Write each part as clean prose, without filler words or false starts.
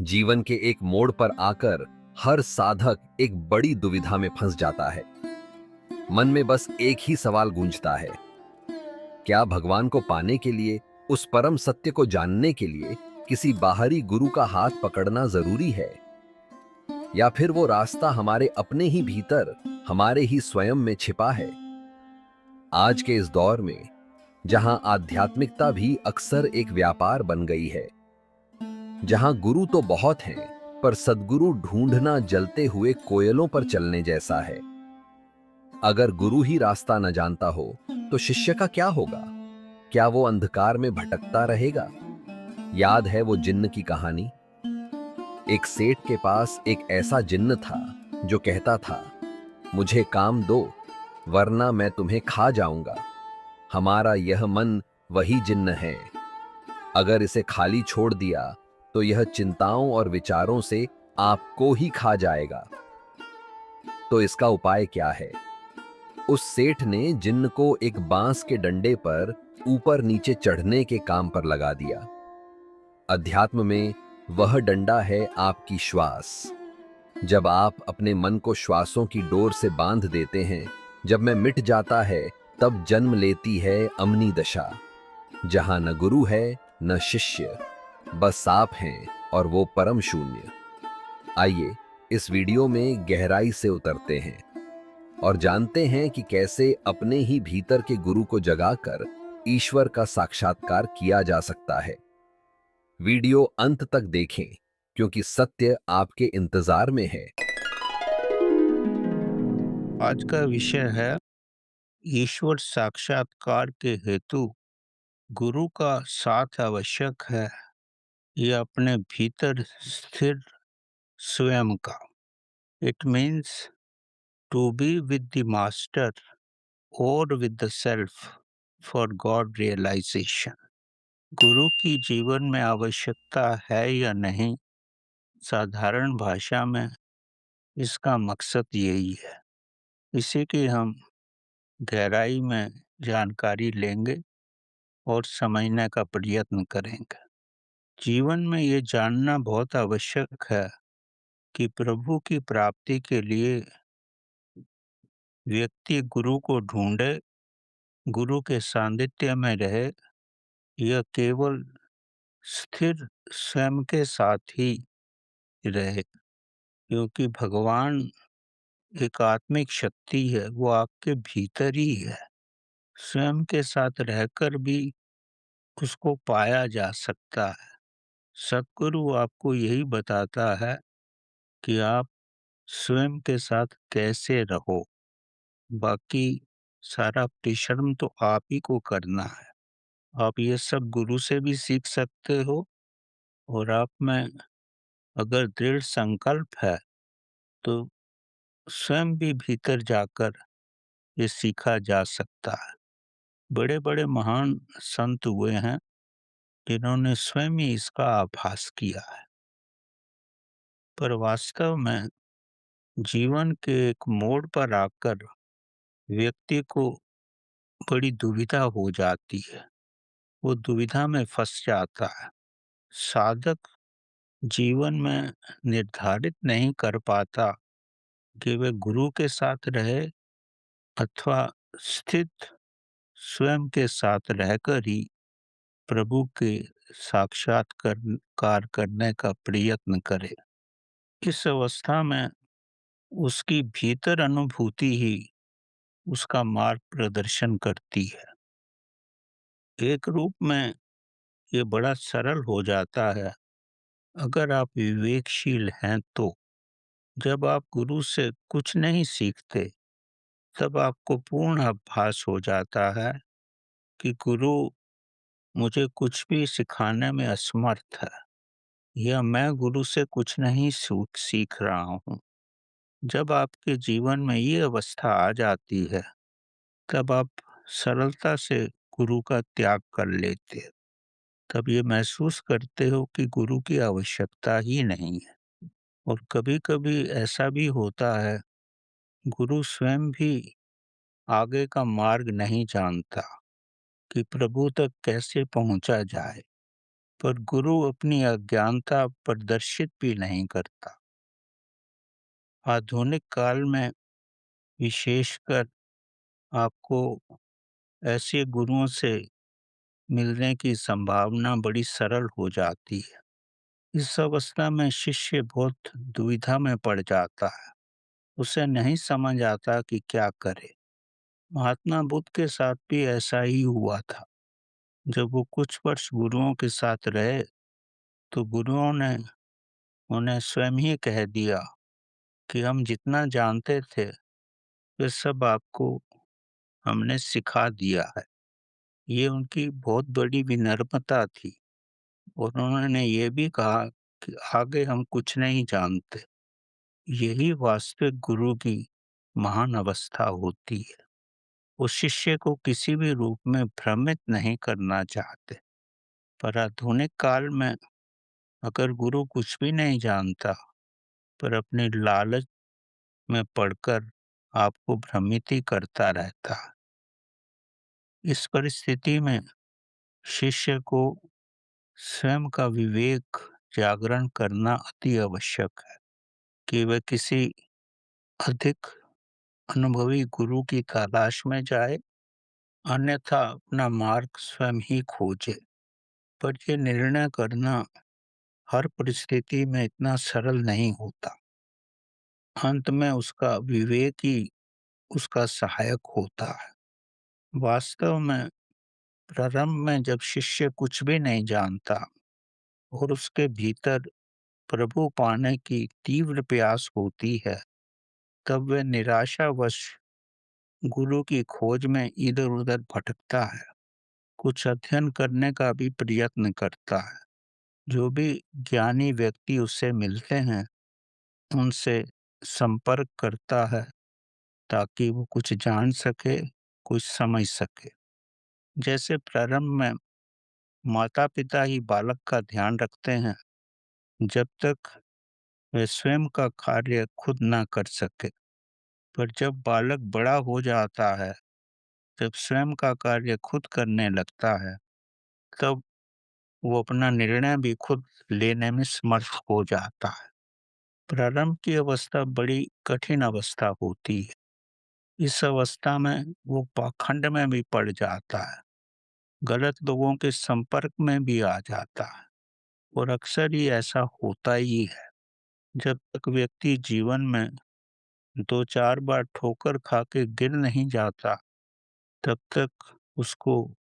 जीवन के एक मोड़ पर आकर हर साधक एक बड़ी दुविधा में फंस जाता है। मन में बस एक ही सवाल गूंजता है, क्या भगवान को पाने के लिए, उस परम सत्य को जानने के लिए किसी बाहरी गुरु का हाथ पकड़ना जरूरी है, या फिर वो रास्ता हमारे अपने ही भीतर, हमारे ही स्वयं में छिपा है। आज के इस दौर में जहां आध्यात्मिकता भी अक्सर एक व्यापार बन गई है, जहां गुरु तो बहुत हैं, पर सद्गुरु ढूंढना जलते हुए कोयलों पर चलने जैसा है। अगर गुरु ही रास्ता न जानता हो तो शिष्य का क्या होगा? क्या वो अंधकार में भटकता रहेगा? याद है वो जिन्न की कहानी? एक सेठ के पास एक ऐसा जिन्न था जो कहता था, मुझे काम दो वरना मैं तुम्हें खा जाऊंगा। हमारा यह मन वही जिन्न है। अगर इसे खाली छोड़ दिया तो यह चिंताओं और विचारों से आपको ही खा जाएगा। तो इसका उपाय क्या है? उस सेठ ने जिन्न को एक बांस के डंडे पर ऊपर नीचे चढ़ने के काम पर लगा दिया। अध्यात्म में वह डंडा है आपकी श्वास। जब आप अपने मन को श्वासों की डोर से बांध देते हैं, जब मैं मिट जाता है, तब जन्म लेती है अमनी दशा, जहां न गुरु है न शिष्य, बस आप हैं और वो परम शून्य। आइए इस वीडियो में गहराई से उतरते हैं और जानते हैं कि कैसे अपने ही भीतर के गुरु को जगाकर ईश्वर का साक्षात्कार किया जा सकता है। वीडियो अंत तक देखें, क्योंकि सत्य आपके इंतजार में है। आज का विषय है ईश्वर साक्षात्कार के हेतु गुरु का साथ आवश्यक है या अपने भीतर स्थिर स्वयं का। It means to be with the master और with the self for God realization. गुरु की जीवन में आवश्यकता है या नहीं, साधारण भाषा में इसका मकसद यही है। इसी की हम गहराई में जानकारी लेंगे और समझने का प्रयत्न करेंगे। जीवन में ये जानना बहुत आवश्यक है कि प्रभु की प्राप्ति के लिए व्यक्ति गुरु को ढूंढे, गुरु के सानिध्य में रहे, यह केवल स्थिर स्वयं के साथ ही रहे, क्योंकि भगवान एक आत्मिक शक्ति है, वो आपके भीतर ही है। स्वयं के साथ रहकर भी उसको पाया जा सकता है। सद्गुरु आपको यही बताता है कि आप स्वयं के साथ कैसे रहो। बाकी सारा परिश्रम तो आप ही को करना है। आप ये सब गुरु से भी सीख सकते हो, और आप में अगर दृढ़ संकल्प है तो स्वयं भी भीतर जाकर ये सीखा जा सकता है। बड़े बड़े महान संत हुए हैं जिन्होंने स्वयं ही इसका आभास किया है। पर वास्तव में जीवन के एक मोड़ पर आकर व्यक्ति को बड़ी दुविधा हो जाती है। वो दुविधा में फंस जाता है। साधक जीवन में निर्धारित नहीं कर पाता कि वे गुरु के साथ रहे अथवा स्थित स्वयं के साथ रहकर ही प्रभु के साक्षात्कार करने का प्रयत्न करे। इस अवस्था में उसकी भीतर अनुभूति ही उसका मार्ग प्रदर्शन करती है। एक रूप में ये बड़ा सरल हो जाता है अगर आप विवेकशील हैं तो। जब आप गुरु से कुछ नहीं सीखते, तब आपको पूर्ण आभास हो जाता है कि गुरु मुझे कुछ भी सिखाने में असमर्थ है, या मैं गुरु से कुछ नहीं सीख रहा हूँ। जब आपके जीवन में ये अवस्था आ जाती है, तब आप सरलता से गुरु का त्याग कर लेते हो। तब ये महसूस करते हो कि गुरु की आवश्यकता ही नहीं है। और कभी-कभी ऐसा भी होता है, गुरु स्वयं भी आगे का मार्ग नहीं जानता कि प्रभु तक कैसे पहुंचा जाए। पर गुरु अपनी अज्ञानता प्रदर्शित भी नहीं करता। आधुनिक काल में विशेषकर आपको ऐसे गुरुओं से मिलने की संभावना बड़ी सरल हो जाती है। इस अवस्था में शिष्य बहुत दुविधा में पड़ जाता है। उसे नहीं समझ आता कि क्या करे। महात्मा बुद्ध के साथ भी ऐसा ही हुआ था। जब वो कुछ वर्ष गुरुओं के साथ रहे, तो गुरुओं ने उन्हें स्वयं ही कह दिया कि हम जितना जानते थे, वे सब आपको हमने सिखा दिया है। ये उनकी बहुत बड़ी विनम्रता थी और उन्होंने ये भी कहा कि आगे हम कुछ नहीं जानते। यही वास्तविक गुरु की महान अवस्था होती है। वो शिष्य को किसी भी रूप में भ्रमित नहीं करना चाहते। पर आधुनिक काल में अगर गुरु कुछ भी नहीं जानता, पर अपनी लालच में पड़कर आपको भ्रमित ही करता रहता है। इस परिस्थिति में शिष्य को स्वयं का विवेक जागरण करना अति आवश्यक है कि वह किसी अधिक अनुभवी गुरु की तलाश में जाए, अन्यथा अपना मार्ग स्वयं ही खोजे। पर यह निर्णय करना हर परिस्थिति में इतना सरल नहीं होता। अंत में उसका विवेक ही उसका सहायक होता है। वास्तव में प्रारंभ में जब शिष्य कुछ भी नहीं जानता और उसके भीतर प्रभु पाने की तीव्र प्यास होती है, तब वह निराशावश गुरु की खोज में इधर-उधर भटकता है। कुछ अध्ययन करने का भी प्रयत्न करता है। जो भी ज्ञानी व्यक्ति उससे मिलते हैं, उनसे संपर्क करता है ताकि वो कुछ जान सके, कुछ समझ सके। जैसे प्रारंभ में माता-पिता ही बालक का ध्यान रखते हैं, जब तक वे स्वयं का कार्य खुद ना कर सके। पर जब बालक बड़ा हो जाता है, जब स्वयं का कार्य खुद करने लगता है, तब वो अपना निर्णय भी खुद लेने में समर्थ हो जाता है। प्रारंभ की अवस्था बड़ी कठिन अवस्था होती है। इस अवस्था में वो पाखंड में भी पड़ जाता है, गलत लोगों के संपर्क में भी आ जाता है और अक्सर ही ऐसा होता ही है। जब तक व्यक्ति जीवन में 2-4 बार ठोकर खा के गिर नहीं जाता, तब तक उसको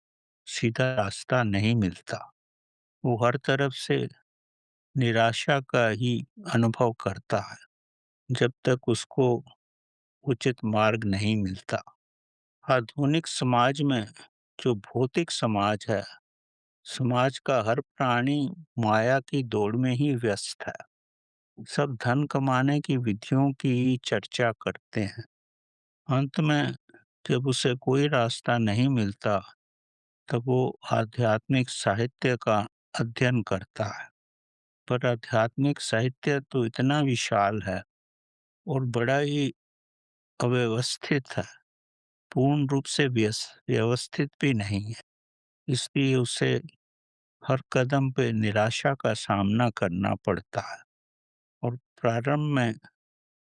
सीधा रास्ता नहीं मिलता। वो हर तरफ से निराशा का ही अनुभव करता है, जब तक उसको उचित मार्ग नहीं मिलता। आधुनिक समाज में जो भौतिक समाज है, समाज का हर प्राणी माया की दौड़ में ही व्यस्त है। सब धन कमाने की विधियों की ही चर्चा करते हैं। अंत में जब उसे कोई रास्ता नहीं मिलता, तब वो आध्यात्मिक साहित्य का अध्ययन करता है। पर आध्यात्मिक साहित्य तो इतना विशाल है और बड़ा ही अव्यवस्थित है, पूर्ण रूप से व्यवस्थित भी नहीं है। इसलिए उसे हर कदम पे निराशा का सामना करना पड़ता है और प्रारंभ में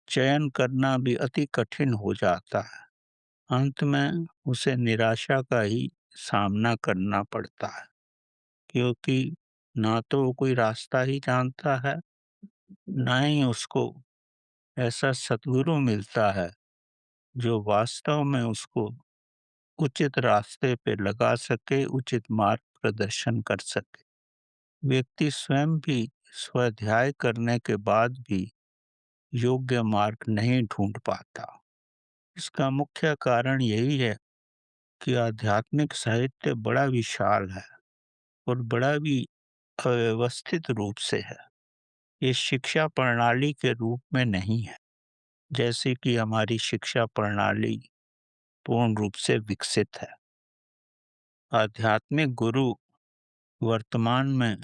चयन करना भी अति कठिन हो जाता है। अंत में उसे निराशा का ही सामना करना पड़ता है, क्योंकि ना तो वो कोई रास्ता ही जानता है, ना ही उसको ऐसा सद्गुरु मिलता है जो वास्तव में उसको उचित रास्ते पे लगा सके, उचित मार्ग प्रदर्शन कर सके। व्यक्ति स्वयं भी स्वाध्याय करने के बाद भी योग्य मार्ग नहीं ढूंढ पाता। इसका मुख्य कारण यही है कि आध्यात्मिक साहित्य बड़ा विशाल है और बड़ा भी अव्यवस्थित रूप से है। ये शिक्षा प्रणाली के रूप में नहीं है, जैसे कि हमारी शिक्षा प्रणाली पूर्ण रूप से विकसित है। आध्यात्मिक गुरु वर्तमान में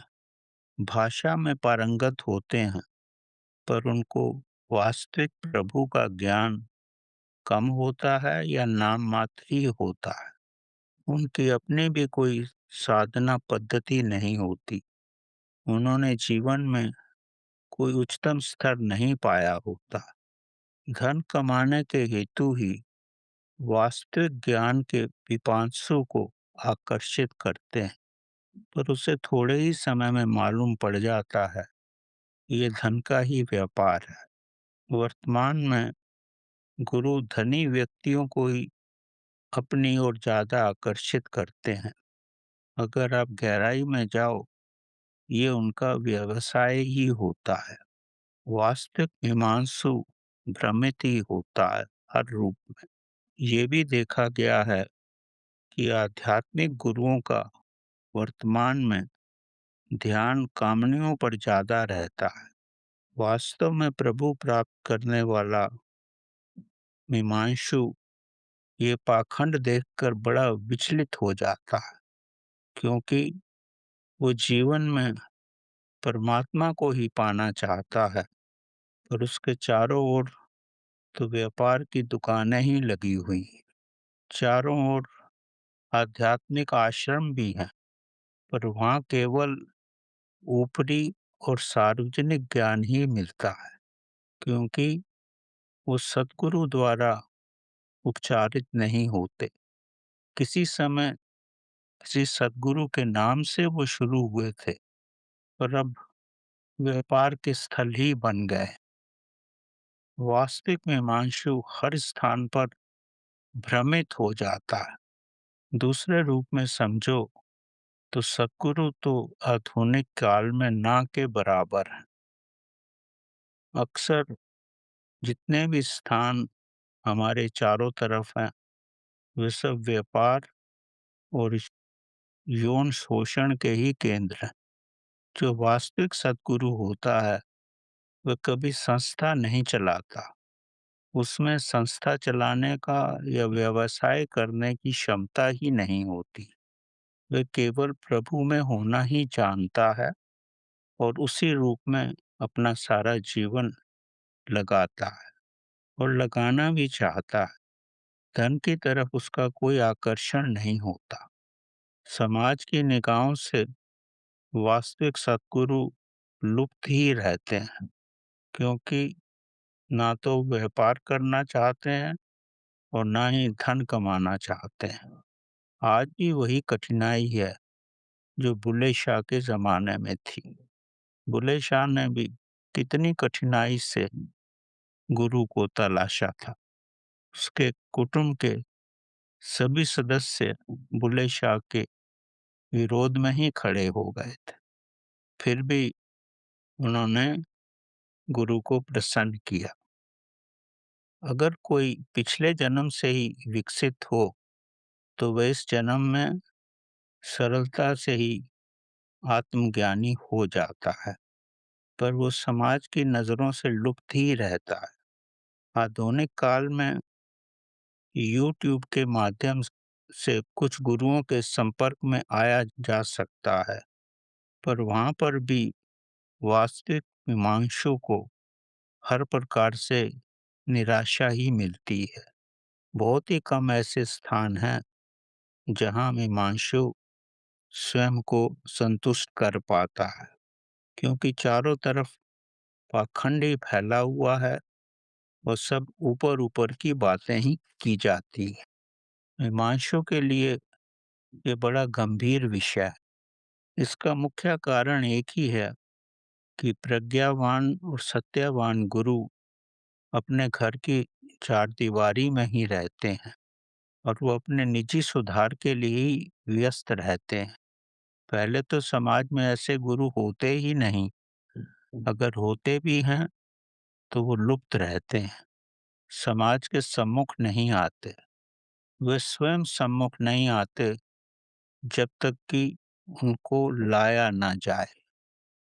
भाषा में पारंगत होते हैं, पर उनको वास्तविक प्रभु का ज्ञान कम होता है या नाम मात्र ही होता है। उनकी अपनी भी कोई साधना पद्धति नहीं होती। उन्होंने जीवन में कोई उच्चतम स्तर नहीं पाया होता। धन कमाने के हेतु ही वास्तविक ज्ञान के पिपासु को आकर्षित करते हैं, पर उसे थोड़े ही समय में मालूम पड़ जाता है, ये धन का ही व्यापार है। वर्तमान में गुरु धनी व्यक्तियों को ही अपनी ओर ज़्यादा आकर्षित करते हैं। अगर आप गहराई में जाओ, ये उनका व्यवसाय ही होता है। वास्तविक मीमांसु भ्रमित ही होता है हर रूप में। ये भी देखा गया है कि आध्यात्मिक गुरुओं का वर्तमान में ध्यान कामनियों पर ज़्यादा रहता है। वास्तव में प्रभु प्राप्त करने वाला मीमांसु ये पाखंड देखकर बड़ा विचलित हो जाता है, क्योंकि वो जीवन में परमात्मा को ही पाना चाहता है, पर उसके चारों ओर तो व्यापार की दुकानें ही लगी हुई हैं। चारों ओर आध्यात्मिक आश्रम भी हैं, पर वहाँ केवल ऊपरी और सार्वजनिक ज्ञान ही मिलता है, क्योंकि वो सद्गुरु द्वारा उपचारित नहीं होते। किसी समय किसी सद्गुरु के नाम से वो शुरू हुए थे, पर अब व्यापार के स्थल ही बन गए। वास्तविक मीमांसु हर स्थान पर भ्रमित हो जाता है। दूसरे रूप में समझो तो सद्गुरु तो आधुनिक काल में ना के बराबर है। अक्सर जितने भी स्थान हमारे चारों तरफ हैं, वे सब व्यापार और यौन शोषण के ही केंद्र हैं। जो वास्तविक सद्गुरु होता है, वह कभी संस्था नहीं चलाता। उसमें संस्था चलाने का या व्यवसाय करने की क्षमता ही नहीं होती। वह केवल प्रभु में होना ही जानता है और उसी रूप में अपना सारा जीवन लगाता है और लगाना भी चाहता है। धन की तरफ उसका कोई आकर्षण नहीं होता। समाज की निगाहों से वास्तविक सद्गुरु लुप्त ही रहते हैं, क्योंकि ना तो व्यापार करना चाहते हैं और ना ही धन कमाना चाहते हैं। आज भी वही कठिनाई है जो बुल्ले शाह के ज़माने में थी। बुल्ले शाह ने भी कितनी कठिनाई से गुरु को तलाशा था। उसके कुटुंब के सभी सदस्य बुल्ले शाह के विरोध में ही खड़े हो गए थे। फिर भी उन्होंने गुरु को प्रसन्न किया। अगर कोई पिछले जन्म से ही विकसित हो, तो वह इस जन्म में सरलता से ही आत्मज्ञानी हो जाता है, पर वो समाज की नज़रों से लुप्त ही रहता है। आधुनिक काल में यूट्यूब के माध्यम से कुछ गुरुओं के संपर्क में आया जा सकता है, पर वहाँ पर भी वास्तविक मीमांसु को हर प्रकार से निराशा ही मिलती है। बहुत ही कम ऐसे स्थान हैं जहाँ मीमांसु स्वयं को संतुष्ट कर पाता है, क्योंकि चारों तरफ पाखंड ही फैला हुआ है और सब ऊपर-ऊपर की बातें ही की जाती हैं। मीमांसु के लिए ये बड़ा गंभीर विषय है। इसका मुख्य कारण एक ही है कि प्रज्ञावान और सत्यवान गुरु अपने घर की चारदीवारी में ही रहते हैं और वो अपने निजी सुधार के लिए ही व्यस्त रहते हैं। पहले तो समाज में ऐसे गुरु होते ही नहीं। अगर होते भी हैं तो वो लुप्त रहते हैं, समाज के सम्मुख नहीं आते। वे स्वयं सम्मुख नहीं आते जब तक कि उनको लाया ना जाए।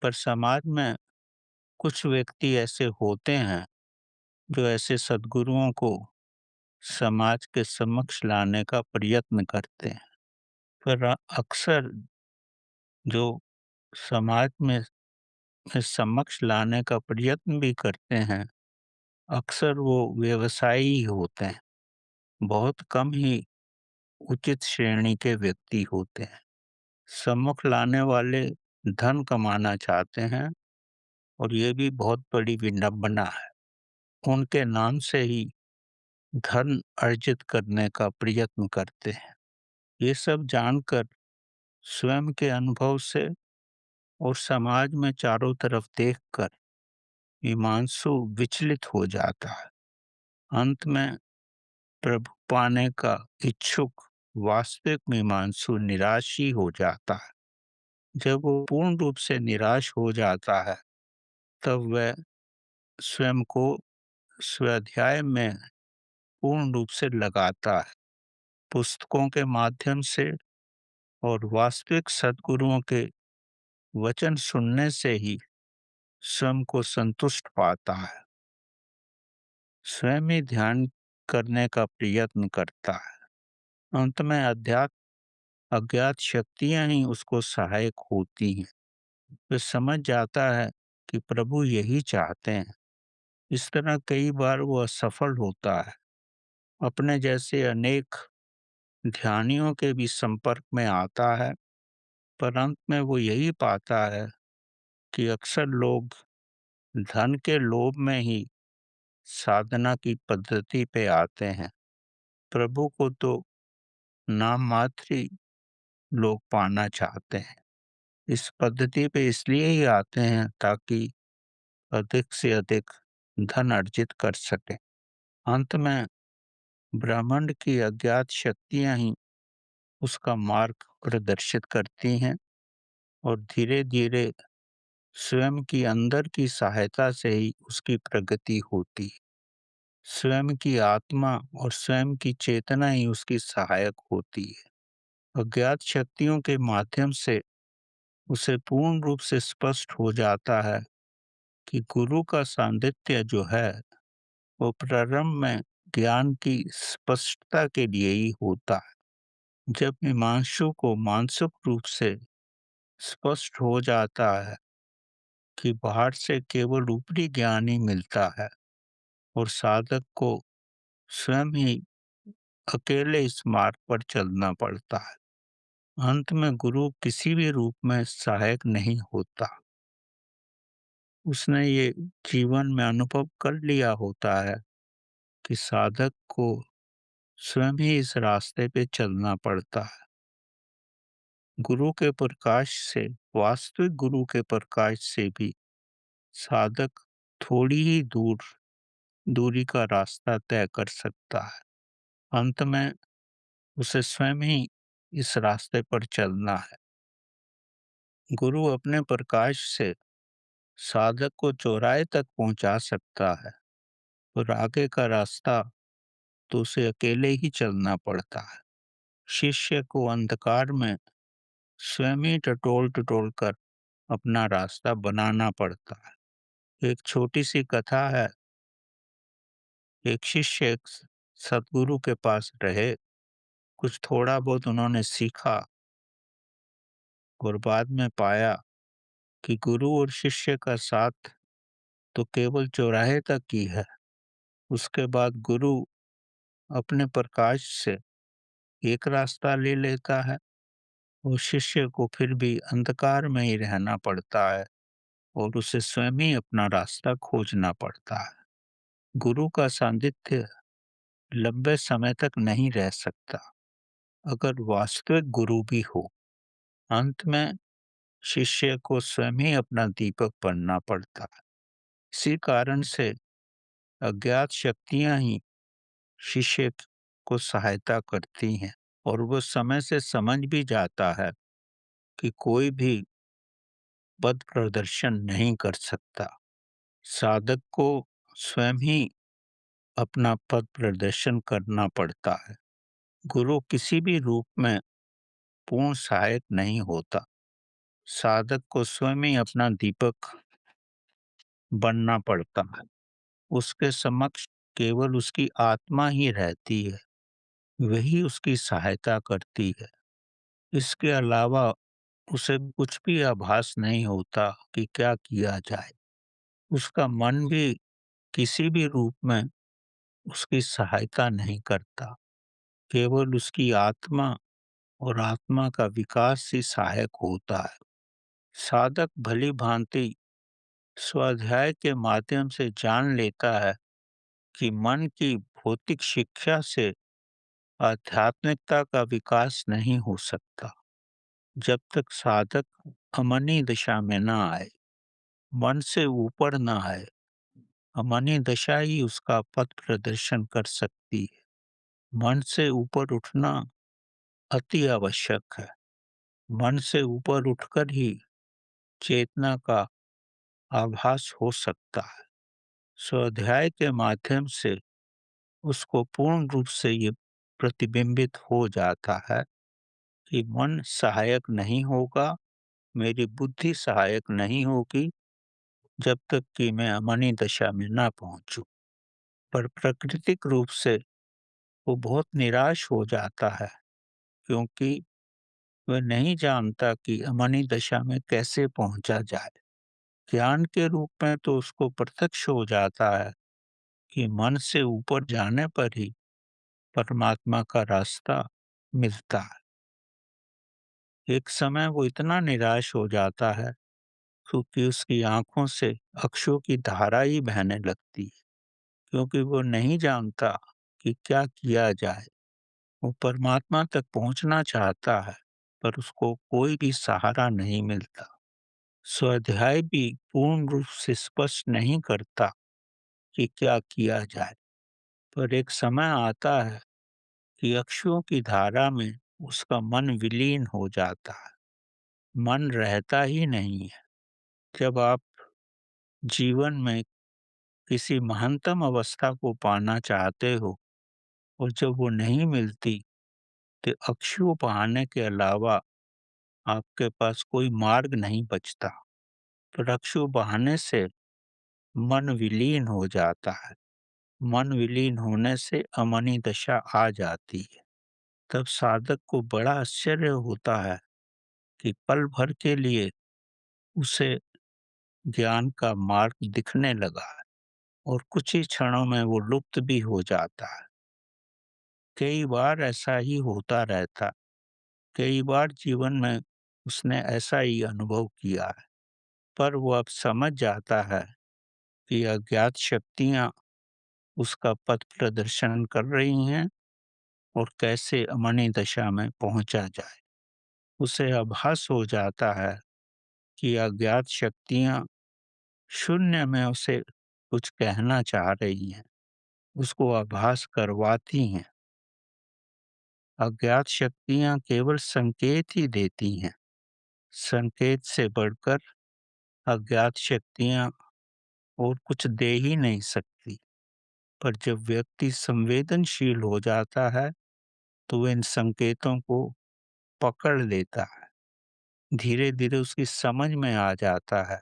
पर समाज में कुछ व्यक्ति ऐसे होते हैं जो ऐसे सद्गुरुओं को समाज के समक्ष लाने का प्रयत्न करते हैं। पर अक्सर जो समाज में समक्ष लाने का प्रयत्न भी करते हैं, अक्सर वो व्यवसायी ही होते हैं। बहुत कम ही उचित श्रेणी के व्यक्ति होते हैं। सम्मुख लाने वाले धन कमाना चाहते हैं और ये भी बहुत बड़ी विडंबना है। उनके नाम से ही धन अर्जित करने का प्रयत्न करते हैं। ये सब जानकर स्वयं के अनुभव से और समाज में चारों तरफ देखकर हिमांशु विचलित हो जाता है। अंत में प्रभु पाने का इच्छुक वास्तविक हिमांशु निराश ही हो जाता है। जब वो पूर्ण रूप से निराश हो जाता है, तब वह स्वयं को स्वाध्याय में पूर्ण रूप से लगाता है। पुस्तकों के माध्यम से और वास्तविक सद्गुरुओं के वचन सुनने से ही स्वयं को संतुष्ट पाता है। स्वयं ही ध्यान करने का प्रयत्न करता है। अंत में अज्ञात शक्तियां ही उसको सहायक होती हैं। वह समझ जाता है कि प्रभु यही चाहते हैं। इस तरह कई बार वो असफल होता है। अपने जैसे अनेक ध्यानियों के भी संपर्क में आता है, पर अंत में वो यही पाता है कि अक्सर लोग धन के लोभ में ही साधना की पद्धति पे आते हैं। प्रभु को तो नाम मात्र ही लोग पाना चाहते हैं। इस पद्धति पे इसलिए ही आते हैं ताकि अधिक से अधिक धन अर्जित कर सकें। अंत में ब्रह्मांड की अज्ञात शक्तियां ही उसका मार्ग प्रदर्शित करती हैं और धीरे-धीरे स्वयं की अंदर की सहायता से ही उसकी प्रगति होती है। स्वयं की आत्मा और स्वयं की चेतना ही उसकी सहायक होती है। अज्ञात शक्तियों के माध्यम से उसे पूर्ण रूप से स्पष्ट हो जाता है कि गुरु का सानिध्य जो है, वो प्रारंभ में ज्ञान की स्पष्टता के लिए ही होता है। जब हिमांशु को मानसिक रूप से स्पष्ट हो जाता है कि बाहर से केवल ऊपरी ज्ञान ही मिलता है और साधक को स्वयं ही अकेले इस मार्ग पर चलना पड़ता है। अंत में गुरु किसी भी रूप में सहायक नहीं होता। उसने ये जीवन में अनुभव कर लिया होता है कि साधक को स्वयं ही इस रास्ते पे चलना पड़ता है। गुरु के प्रकाश से, वास्तविक गुरु के प्रकाश से भी साधक थोड़ी ही दूरी का रास्ता तय कर सकता है। अंत में उसे स्वयं ही इस रास्ते पर चलना है। गुरु अपने प्रकाश से साधक को चौराहे तक पहुंचा सकता है और आगे का रास्ता तो उसे अकेले ही चलना पड़ता है। शिष्य को अंधकार में स्वयं ही टटोल कर अपना रास्ता बनाना पड़ता है। एक छोटी सी कथा है। एक शिष्य एक सतगुरु के पास रहे, कुछ थोड़ा बहुत उन्होंने सीखा और बाद में पाया कि गुरु और शिष्य का साथ तो केवल चौराहे तक ही है। उसके बाद गुरु अपने प्रकाश से एक रास्ता ले लेता है और शिष्य को फिर भी अंधकार में ही रहना पड़ता है और उसे स्वयं ही अपना रास्ता खोजना पड़ता है। गुरु का सानिध्य लंबे समय तक नहीं रह सकता अगर वास्तविक गुरु भी हो। अंत में शिष्य को स्वयं ही अपना दीपक बनना पड़ता है। इसी कारण से अज्ञात शक्तियां ही शिष्य को सहायता करती हैं और वो समय से समझ भी जाता है कि कोई भी पद प्रदर्शन नहीं कर सकता। साधक को स्वयं ही अपना पद प्रदर्शन करना पड़ता है। गुरु किसी भी रूप में पूर्ण सहायक नहीं होता। साधक को स्वयं ही अपना दीपक बनना पड़ता है। उसके समक्ष केवल उसकी आत्मा ही रहती है, वही उसकी सहायता करती है। इसके अलावा उसे कुछ भी आभास नहीं होता कि क्या किया जाए। उसका मन भी किसी भी रूप में उसकी सहायता नहीं करता। केवल उसकी आत्मा और आत्मा का विकास ही सहायक होता है। साधक भली भांति स्वाध्याय के माध्यम से जान लेता है कि मन की भौतिक शिक्षा से आध्यात्मिकता का विकास नहीं हो सकता। जब तक साधक अमनी दशा में न आए, मन से ऊपर न आए, अमनी दशा ही उसका पथ प्रदर्शन कर सकती है। मन से ऊपर उठना अति आवश्यक है। मन से ऊपर उठकर ही चेतना का आभास हो सकता है। स्वाध्याय के माध्यम से उसको पूर्ण रूप से ये प्रतिबिंबित हो जाता है कि मन सहायक नहीं होगा, मेरी बुद्धि सहायक नहीं होगी जब तक कि मैं अमनी दशा में ना पहुंचूं। पर प्राकृतिक रूप से वो बहुत निराश हो जाता है, क्योंकि वह नहीं जानता कि अमनी दशा में कैसे पहुंचा जाए। ज्ञान के रूप में तो उसको प्रत्यक्ष हो जाता है कि मन से ऊपर जाने पर ही परमात्मा का रास्ता मिलता है। एक समय वो इतना निराश हो जाता है क्योंकि उसकी आंखों से अश्रु की धारा ही बहने लगती है, क्योंकि वो नहीं जानता कि क्या किया जाए। वो परमात्मा तक पहुंचना चाहता है, पर उसको कोई भी सहारा नहीं मिलता। स्वाध्याय भी पूर्ण रूप से स्पष्ट नहीं करता कि क्या किया जाए, पर एक समय आता है कि अक्षुओं की धारा में उसका मन विलीन हो जाता है। मन रहता ही नहीं है। जब आप जीवन में किसी महानतम अवस्था को पाना चाहते हो और जब वो नहीं मिलती, तो अक्षुओं पाने के अलावा आपके पास कोई मार्ग नहीं बचता। पर अक्षु बहाने से मन विलीन हो जाता है। मन विलीन होने से अमनी दशा आ जाती है। तब साधक को बड़ा आश्चर्य होता है कि पल भर के लिए उसे ज्ञान का मार्ग दिखने लगा है और कुछ ही क्षणों में वो लुप्त भी हो जाता है। कई बार ऐसा ही होता रहता। कई बार जीवन में उसने ऐसा ही अनुभव किया है, पर वो अब समझ जाता है कि अज्ञात शक्तियां उसका पथ प्रदर्शन कर रही हैं और कैसे अमनी दशा में पहुंचा जाए। उसे आभास हो जाता है कि अज्ञात शक्तियां शून्य में उसे कुछ कहना चाह रही हैं, उसको आभास करवाती हैं। अज्ञात शक्तियां केवल संकेत ही देती हैं। संकेत से बढ़कर अज्ञात शक्तियां और कुछ दे ही नहीं सकती। पर जब व्यक्ति संवेदनशील हो जाता है, तो वह इन संकेतों को पकड़ लेता है। धीरे धीरे उसकी समझ में आ जाता है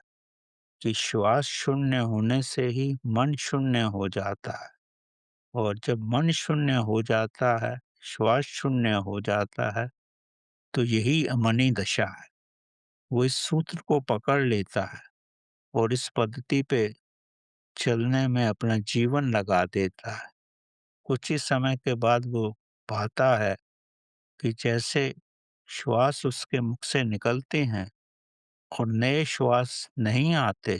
कि श्वास शून्य होने से ही मन शून्य हो जाता है, और जब मन शून्य हो जाता है, श्वास शून्य हो जाता है, तो यही अमनी दशा है। वो इस सूत्र को पकड़ लेता है और इस पद्धति पे चलने में अपना जीवन लगा देता है। कुछ ही समय के बाद वो पाता है कि जैसे श्वास उसके मुख से निकलते हैं और नए श्वास नहीं आते,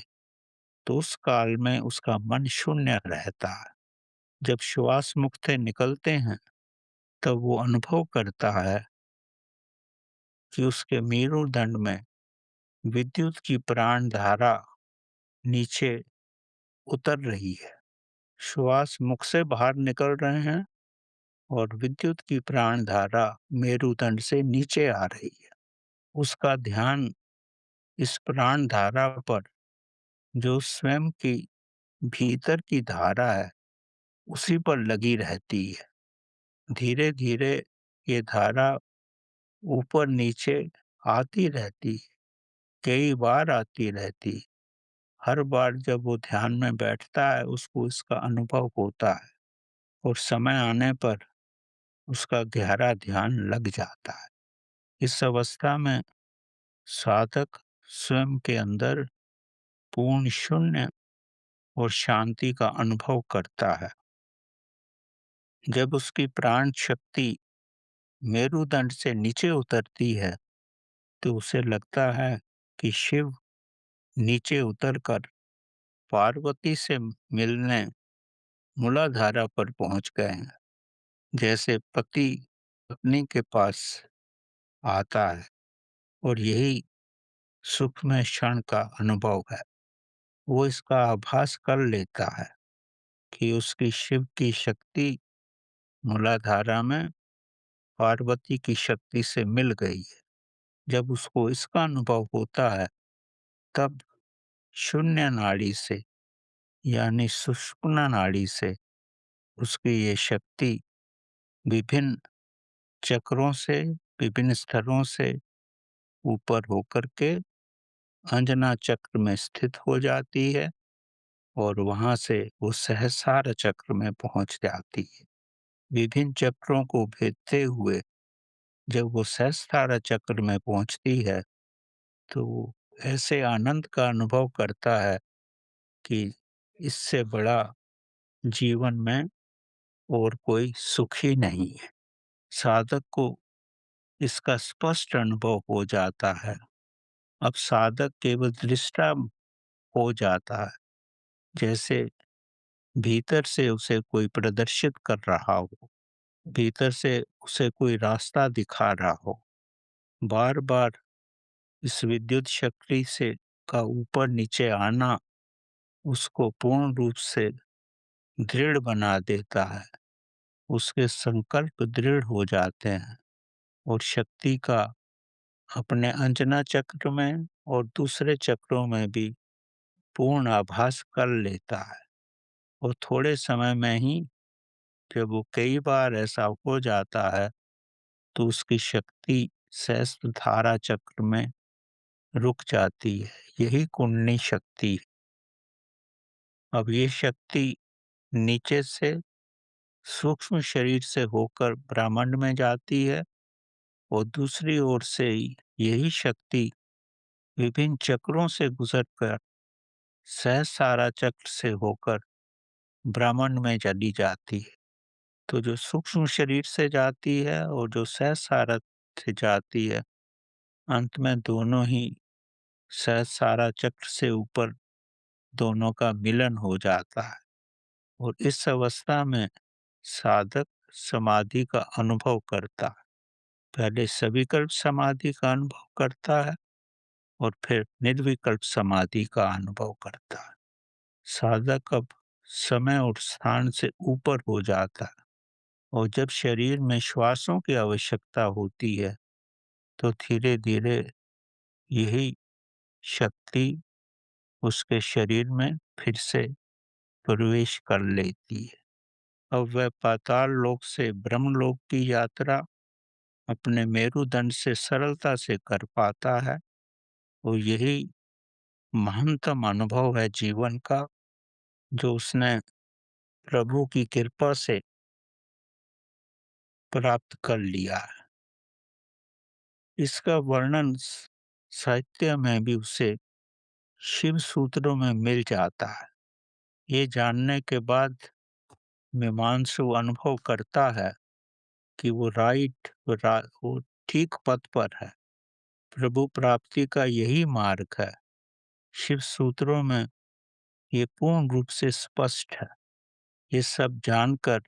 तो उस काल में उसका मन शून्य रहता है। जब श्वास मुख से निकलते हैं, तब वो अनुभव करता है कि उसके मेरुदंड में विद्युत की प्राण धारा नीचे उतर रही है। श्वास मुख से बाहर निकल रहे हैं और विद्युत की प्राण धारा मेरुदंड से नीचे आ रही है। उसका ध्यान इस प्राण धारा पर, जो स्वयं की भीतर की धारा है, उसी पर लगी रहती है। धीरे धीरे ये धारा ऊपर नीचे आती रहती है, कई बार आती रहती है। हर बार जब वो ध्यान में बैठता है, उसको इसका अनुभव होता है और समय आने पर उसका गहरा ध्यान लग जाता है। इस अवस्था में साधक स्वयं के अंदर पूर्ण शून्य और शांति का अनुभव करता है। जब उसकी प्राण शक्ति मेरुदंड से नीचे उतरती है, तो उसे लगता है कि शिव नीचे उतरकर पार्वती से मिलने मूलाधारा पर पहुंच गए हैं। जैसे पति पत्नी के पास आता है और यही सुखमय क्षण का अनुभव है। वो इसका आभास कर लेता है कि उसकी शिव की शक्ति मूलाधारा में पार्वती की शक्ति से मिल गई है। जब उसको इसका अनुभव होता है, तब शून्य नाड़ी से यानी सुषुम्ना नाड़ी से उसकी ये शक्ति विभिन्न चक्रों से, विभिन्न स्तरों से ऊपर होकर के अंजना चक्र में स्थित हो जाती है और वहां से वो सहस्रार चक्र में पहुंच जाती है। विभिन्न चक्रों को भेदते हुए जब वो सहस्रार चक्र में पहुंचती है, तो वो ऐसे आनंद का अनुभव करता है कि इससे बड़ा जीवन में और कोई सुख ही नहीं है। साधक को इसका स्पष्ट अनुभव हो जाता है। अब साधक केवल दृष्टा हो जाता है, जैसे भीतर से उसे कोई प्रदर्शित कर रहा हो, भीतर से उसे कोई रास्ता दिखा रहा हो। बार-बार इस विद्युत शक्ति से का ऊपर नीचे आना उसको पूर्ण रूप से दृढ़ बना देता है। उसके संकल्प दृढ़ हो जाते हैं और शक्ति का अपने अंजना चक्र में और दूसरे चक्रों में भी पूर्ण आभास कर लेता है। और थोड़े समय में ही जब वो कई बार ऐसा हो जाता है, तो उसकी शक्ति सहस्त्रधारा चक्र में रुक जाती है। यही कुंडली शक्ति है। अब ये शक्ति नीचे से सूक्ष्म शरीर से होकर ब्रह्मांड में जाती है और दूसरी ओर से यही शक्ति विभिन्न चक्रों से गुजरकर सहस्रार चक्र से होकर ब्रह्मांड में चली जाती है। तो जो सूक्ष्म शरीर से जाती है और जो सहस्रार से जाती है, अंत में दोनों ही सहस्रार चक्र से ऊपर दोनों का मिलन हो जाता है और इस अवस्था में साधक समाधि का अनुभव करता है। पहले सविकल्प समाधि का अनुभव करता है और फिर निर्विकल्प समाधि का अनुभव करता है। साधक अब समय और स्थान से ऊपर हो जाता है और जब शरीर में श्वासों की आवश्यकता होती है, तो धीरे-धीरे यही शक्ति उसके शरीर में फिर से प्रवेश कर लेती है। अब वह पाताल लोक से ब्रह्मलोक की यात्रा अपने मेरुदंड से सरलता से कर पाता है और यही महानतम अनुभव है जीवन का, जो उसने प्रभु की कृपा से प्राप्त कर लिया है। इसका वर्णन साहित्य में भी उसे शिव सूत्रों में मिल जाता है। ये जानने के बाद मीमांसु अनुभव करता है कि वो ठीक पथ पर है। प्रभु प्राप्ति का यही मार्ग है। शिव सूत्रों में ये पूर्ण रूप से स्पष्ट है। ये सब जानकर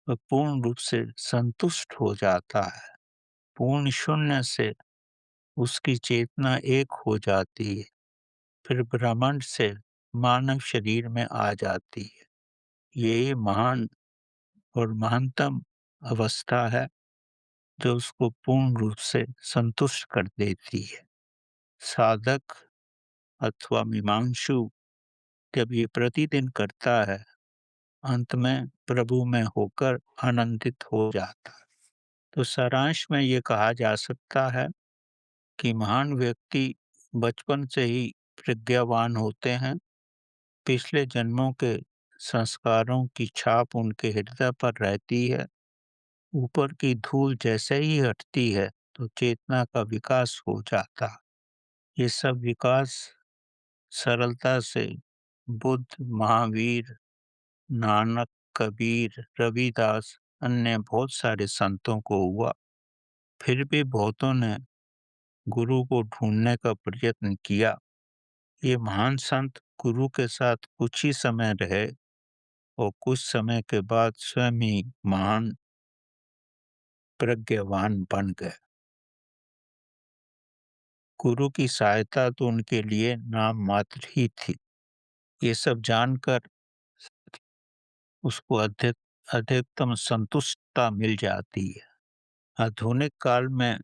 वह पूर्ण रूप से संतुष्ट हो जाता है। पूर्ण शून्य से उसकी चेतना एक हो जाती है, फिर ब्रह्मांड से मानव शरीर में आ जाती है। यही महान और महानतम अवस्था है, जो उसको पूर्ण रूप से संतुष्ट कर देती है। साधक अथवा मीमांसु जब ये प्रतिदिन करता है, अंत में प्रभु में होकर आनंदित हो जाता है। तो सारांश में ये कहा जा सकता है कि महान व्यक्ति बचपन से ही प्रज्ञावान होते हैं। पिछले जन्मों के संस्कारों की छाप उनके हृदय पर रहती है। ऊपर की धूल जैसे ही हटती है, तो चेतना का विकास हो जाता है। ये सब विकास सरलता से बुद्ध, महावीर, नानक, कबीर, रविदास, अन्य बहुत सारे संतों को हुआ। फिर भी बहुतों ने गुरु को ढूंढने का प्रयत्न किया। ये महान संत गुरु के साथ कुछ ही समय रहे और कुछ समय के बाद स्वयं ही महान प्रज्ञावान बन गए। गुरु की सहायता तो उनके लिए नाम मात्र ही थी। ये सब जानकर उसको अधिकतम संतुष्टता मिल जाती है। आधुनिक काल में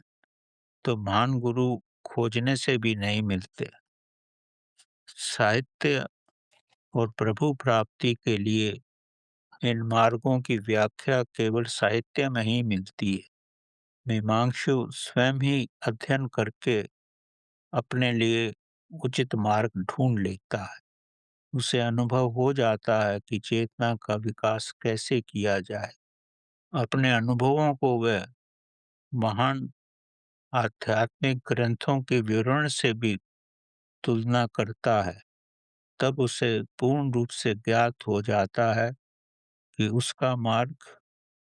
तो महान गुरु खोजने से भी नहीं मिलते। साहित्य और प्रभु प्राप्ति के लिए इन मार्गों की व्याख्या केवल साहित्य में ही मिलती है। मीमांसु स्वयं ही अध्ययन करके अपने लिए उचित मार्ग ढूंढ लेता है। उसे अनुभव हो जाता है कि चेतना का विकास कैसे किया जाए। अपने अनुभवों को वह महान आध्यात्मिक ग्रंथों के विवरण से भी तुलना करता है। तब उसे पूर्ण रूप से ज्ञात हो जाता है कि उसका मार्ग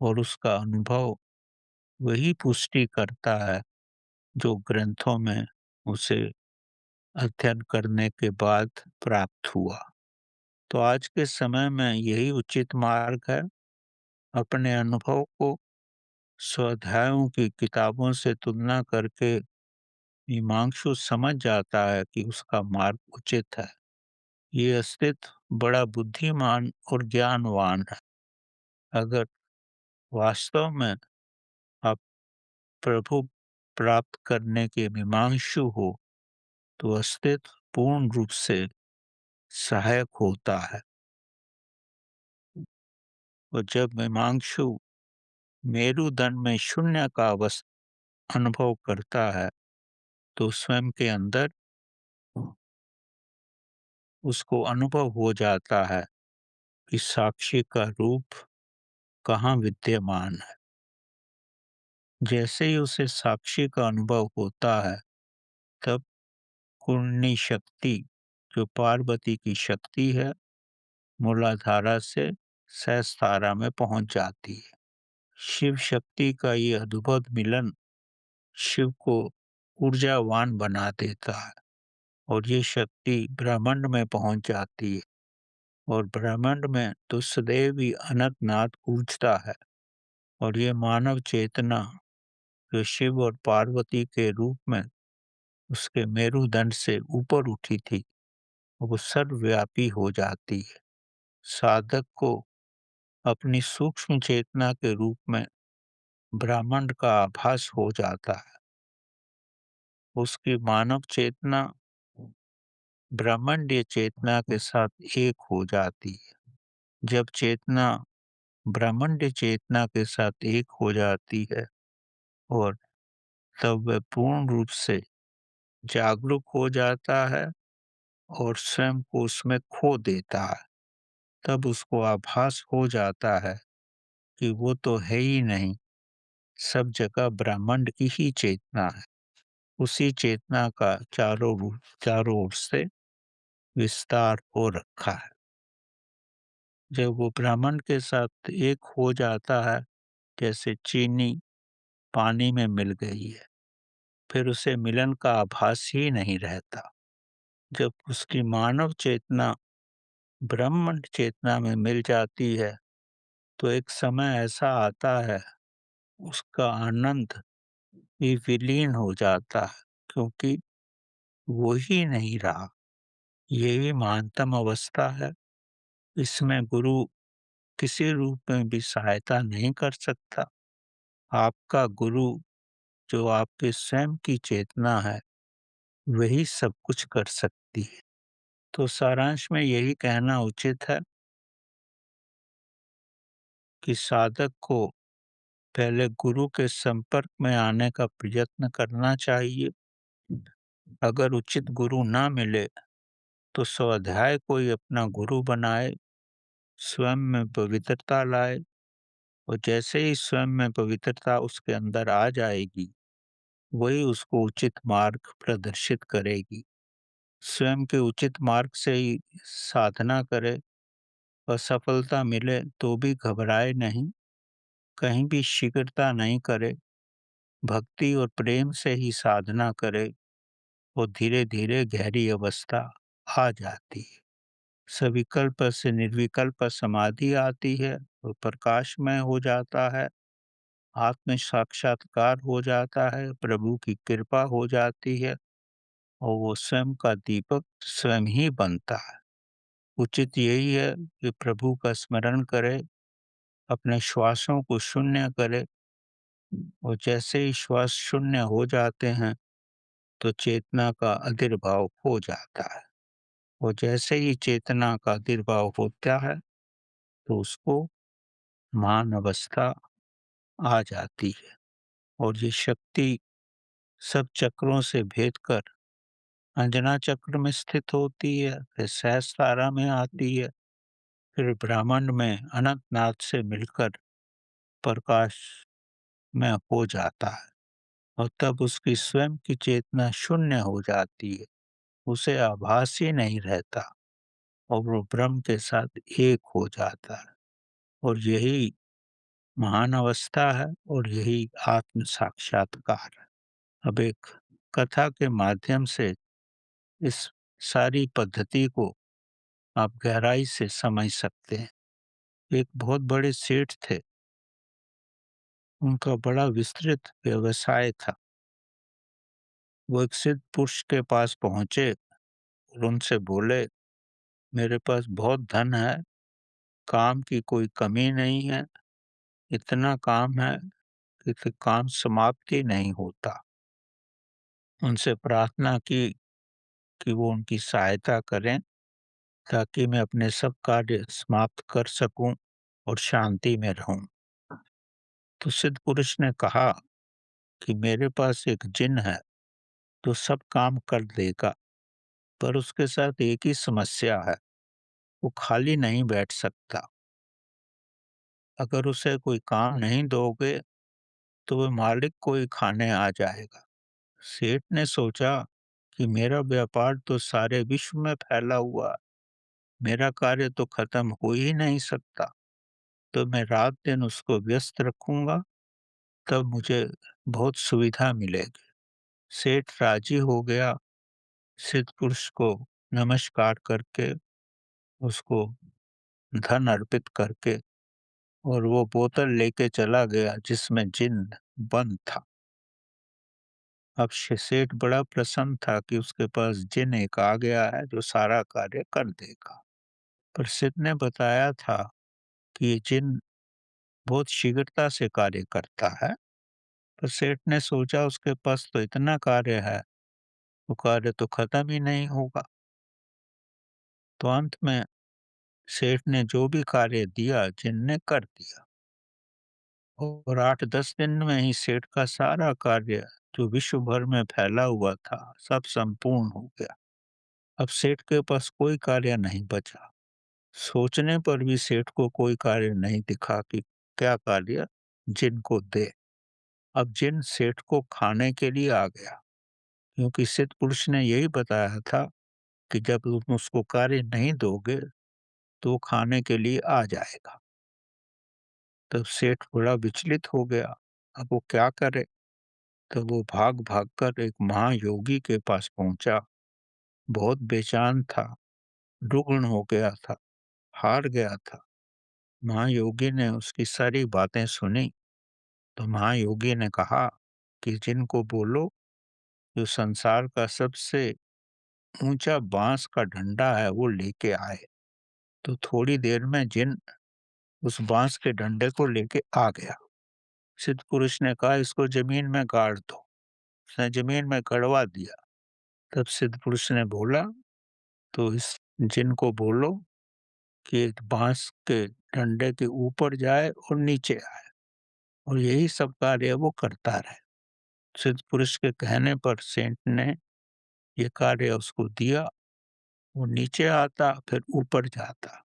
और उसका अनुभव वही पुष्टि करता है जो ग्रंथों में उसे अध्ययन करने के बाद प्राप्त हुआ। तो आज के समय में यही उचित मार्ग है। अपने अनुभव को स्वाध्यायों की किताबों से तुलना करके मीमांसु समझ जाता है कि उसका मार्ग उचित है। ये अस्तित्व बड़ा बुद्धिमान और ज्ञानवान है। अगर वास्तव में आप प्रभु प्राप्त करने के मीमांसु हो तो अस्तित्व पूर्ण रूप से सहायक होता है। और जब मीमांसु मेरुदंड में शून्य का अनुभव करता है तो स्वयं के अंदर उसको अनुभव हो जाता है कि साक्षी का रूप कहाँ विद्यमान है। जैसे ही उसे साक्षी का अनुभव होता है तब कुंडली शक्ति जो पार्वती की शक्ति है मूलाधारा से सहस्त्रारा में पहुंच जाती है। शिव शक्ति का ये अद्भुत मिलन शिव को ऊर्जावान बना देता है और ये शक्ति ब्रह्मांड में पहुंच जाती है और ब्रह्मांड में तो सदैव ही अनंतनाद गूंजता है। और ये मानव चेतना जो शिव और पार्वती के रूप में उसके मेरुदंड से ऊपर उठी थी वो सर्वव्यापी हो जाती है। साधक को अपनी सूक्ष्म चेतना के रूप में ब्रह्मांड का आभास हो जाता है। उसकी मानव चेतना ब्रह्मांडीय चेतना के साथ एक हो जाती है। जब चेतना ब्रह्मांडीय चेतना के साथ एक हो जाती है और तब वह पूर्ण रूप से जागरूक हो जाता है और स्वयं को उसमें खो देता है। तब उसको आभास हो जाता है कि वो तो है ही नहीं, सब जगह ब्रह्मांड की ही चेतना है। उसी चेतना का चारों ओर से विस्तार हो रखा है। जब वो ब्रह्मांड के साथ एक हो जाता है जैसे चीनी पानी में मिल गई है, फिर उसे मिलन का आभास ही नहीं रहता। जब उसकी मानव चेतना ब्रह्मांड चेतना में मिल जाती है तो एक समय ऐसा आता है उसका आनंद भी विलीन हो जाता है क्योंकि वो ही नहीं रहा। यही महानतम अवस्था है। इसमें गुरु किसी रूप में भी सहायता नहीं कर सकता। आपका गुरु जो आपके स्वयं की चेतना है वही सब कुछ कर सकती है। तो सारांश में यही कहना उचित है कि साधक को पहले गुरु के संपर्क में आने का प्रयत्न करना चाहिए। अगर उचित गुरु ना मिले तो स्वाध्याय को ही अपना गुरु बनाए, स्वयं में पवित्रता लाए और जैसे ही स्वयं में पवित्रता उसके अंदर आ जाएगी वही उसको उचित मार्ग प्रदर्शित करेगी। स्वयं के उचित मार्ग से ही साधना करे, असफलता मिले तो भी घबराए नहीं, कहीं भी शीघ्रता नहीं करे, भक्ति और प्रेम से ही साधना करे, वो धीरे-धीरे गहरी अवस्था आ जाती है। सविकल्प से निर्विकल्प समाधि आती है, वो प्रकाशमय हो जाता है, आत्म साक्षात्कार हो जाता है, प्रभु की कृपा हो जाती है और वो स्वयं का दीपक स्वयं ही बनता है। उचित यही है कि प्रभु का स्मरण करे, अपने श्वासों को शून्य करे और जैसे ही श्वास शून्य हो जाते हैं, तो चेतना का आविर्भाव हो जाता है और जैसे ही चेतना का आविर्भाव होता है, तो उसको महान अवस्था आ जाती है और ये शक्ति सब चक्रों से भेद कर अंजना चक्र में स्थित होती है, फिर सहस्त्रारा में आती है, फिर ब्रह्मांड में अनंतनाद से मिलकर प्रकाश में हो जाता है और तब उसकी स्वयं की चेतना शून्य हो जाती है, उसे आभास ही नहीं रहता और वो ब्रह्म के साथ एक हो जाता है और यही महान अवस्था है और यही आत्म साक्षात्कार है। अब एक कथा के माध्यम से इस सारी पद्धति को आप गहराई से समझ सकते हैं। एक बहुत बड़े सेठ थे, उनका बड़ा विस्तृत व्यवसाय था। वो एक सिद्ध पुरुष के पास पहुँचे और उनसे बोले, मेरे पास बहुत धन है, काम की कोई कमी नहीं है, इतना काम है कि फिर काम समाप्त ही नहीं होता। उनसे प्रार्थना की कि वो उनकी सहायता करें ताकि मैं अपने सब कार्य समाप्त कर सकूं और शांति में रहूं। तो सिद्ध पुरुष ने कहा कि मेरे पास एक जिन है जो सब काम कर देगा, पर उसके साथ एक ही समस्या है, वो खाली नहीं बैठ सकता। अगर उसे कोई काम नहीं दोगे तो वह मालिक को ही खाने आ जाएगा। सेठ ने सोचा कि मेरा व्यापार तो सारे विश्व में फैला हुआ है, मेरा कार्य तो खत्म हो ही नहीं सकता, तो मैं रात दिन उसको व्यस्त रखूंगा, तब मुझे बहुत सुविधा मिलेगी। सेठ राजी हो गया, सिद्ध पुरुष को नमस्कार करके उसको धन अर्पित करके और वो बोतल लेके चला गया जिसमें जिन बंद था। अब सेठ बड़ा प्रसन्न था कि उसके पास जिन एक आ गया है जो सारा कार्य कर देगा। पर सिद्ध ने बताया था कि ये जिन बहुत शीघ्रता से कार्य करता है। पर सेठ ने सोचा उसके पास तो इतना कार्य है, वो कार्य तो खत्म ही नहीं होगा। तो अंत में सेठ ने जो भी कार्य दिया जिन ने कर दिया और 8-10 दिन में ही सेठ का सारा कार्य जो विश्व भर में फैला हुआ था सब संपूर्ण हो गया। अब सेठ के पास कोई कार्य नहीं बचा। सोचने पर भी सेठ को कोई कार्य नहीं दिखा कि क्या कार्य जिन को दे। अब जिन सेठ को खाने के लिए आ गया, क्योंकि सिद्ध पुरुष ने यही बताया था कि जब तुम उसको कार्य नहीं दोगे तो वो खाने के लिए आ जाएगा। तब सेठ बड़ा विचलित हो गया, अब वो क्या करे? तब वो भाग-भाग कर एक महायोगी के पास पहुंचा, बहुत बेचैन था, रुग्ण हो गया था, हार गया था। महायोगी ने उसकी सारी बातें सुनी, तो महायोगी ने कहा कि जिनको बोलो जो संसार का सबसे ऊंचा बांस का डंडा है वो लेके आए। तो थोड़ी देर में जिन उस बांस के डंडे को लेके आ गया। सिद्ध पुरुष ने कहा इसको जमीन में गाड़ दो। उसने जमीन में गड़वा दिया। तब सिद्ध पुरुष ने बोला, तो इस जिन को बोलो कि एक बांस के डंडे के ऊपर जाए और नीचे आए और यही सब कार्य वो करता रहे। सिद्ध पुरुष के कहने पर सेठ ने ये कार्य उसको दिया। वो नीचे आता फिर ऊपर जाता,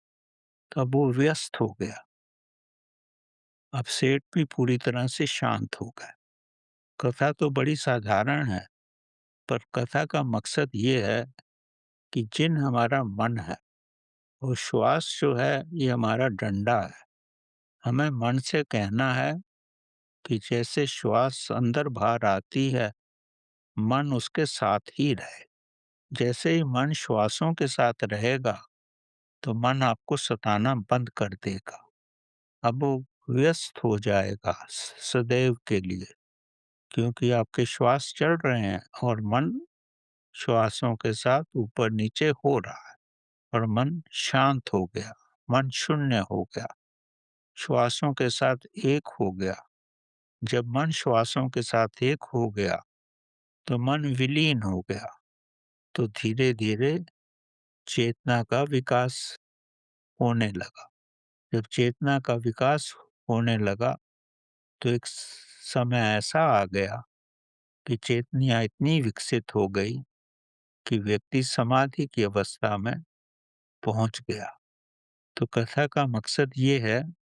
तब वो व्यस्त हो गया। अब सेठ भी पूरी तरह से शांत हो गए। कथा तो बड़ी साधारण है, पर कथा का मकसद ये है कि जिन हमारा मन है और श्वास जो है ये हमारा डंडा है। हमें मन से कहना है कि जैसे श्वास अंदर बाहर आती है, मन उसके साथ ही रहे। जैसे ही मन श्वासों के साथ रहेगा, तो मन आपको सताना बंद कर देगा। अब वो व्यस्त हो जाएगा सदैव के लिए, क्योंकि आपके श्वास चल रहे हैं और मन श्वासों के साथ ऊपर-नीचे हो रहा है और मन शांत हो गया, मन शून्य हो गया, श्वासों के साथ एक हो गया। जब मन श्वासों के साथ एक हो गया, तो मन विलीन हो गया, तो धीरे-धीरे चेतना का विकास होने लगा। जब चेतना का विकास होने लगा, तो एक समय ऐसा आ गया कि चेतना इतनी विकसित हो गई कि व्यक्ति समाधि की अवस्था में पहुंच गया। तो कथा का मकसद ये है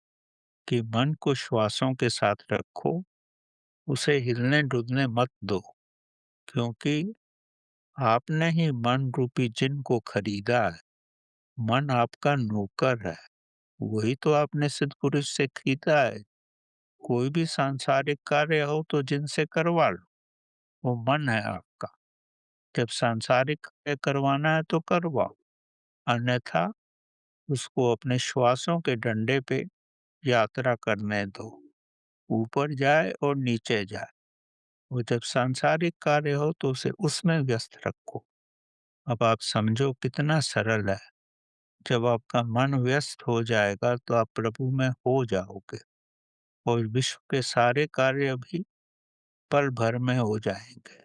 कि मन को श्वासों के साथ रखो, उसे हिलने-डुलने मत दो, क्योंकि आपने ही मन रूपी जिन को खरीदा है। मन आपका नौकर है, वही तो आपने सिद्धपुरुष से खरीदा है। कोई भी सांसारिक कार्य हो तो जिनसे करवा लो, वो मन है आपका। जब सांसारिक कार्य करवाना है तो करवाओ, अन्यथा उसको अपने श्वासों के डंडे पे यात्रा करने दो। ऊपर जाए और नीचे जाए। वो जब सांसारिक कार्य हो तो उसे उसमें व्यस्त रखो। अब आप समझो कितना सरल है। जब आपका मन व्यस्त हो जाएगा तो आप प्रभु में हो जाओगे और विश्व के सारे कार्य भी पल भर में हो जाएंगे।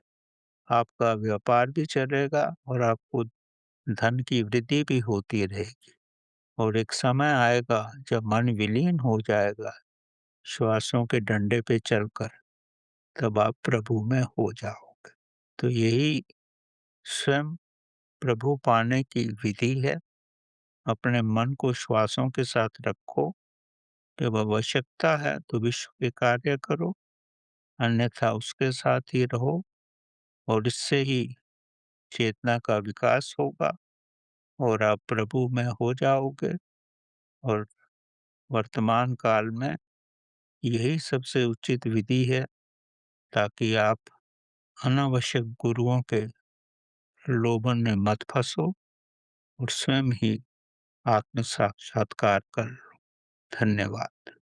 आपका व्यापार भी चलेगा और आपको धन की वृद्धि भी होती रहेगी और एक समय आएगा जब मन विलीन हो जाएगा श्वासों के डंडे पे चलकर, तब आप प्रभु में हो जाओगे। तो यही स्वयं प्रभु पाने की विधि है। अपने मन को श्वासों के साथ रखो। जब आवश्यकता है तो विश्व के कार्य करो, अन्यथा उसके साथ ही रहो और इससे ही चेतना का विकास होगा और आप प्रभु में हो जाओगे। और वर्तमान काल में यही सबसे उचित विधि है, ताकि आप अनावश्यक गुरुओं के लोभन में मत फंसो और स्वयं ही आत्म साक्षात्कार कर लो। धन्यवाद।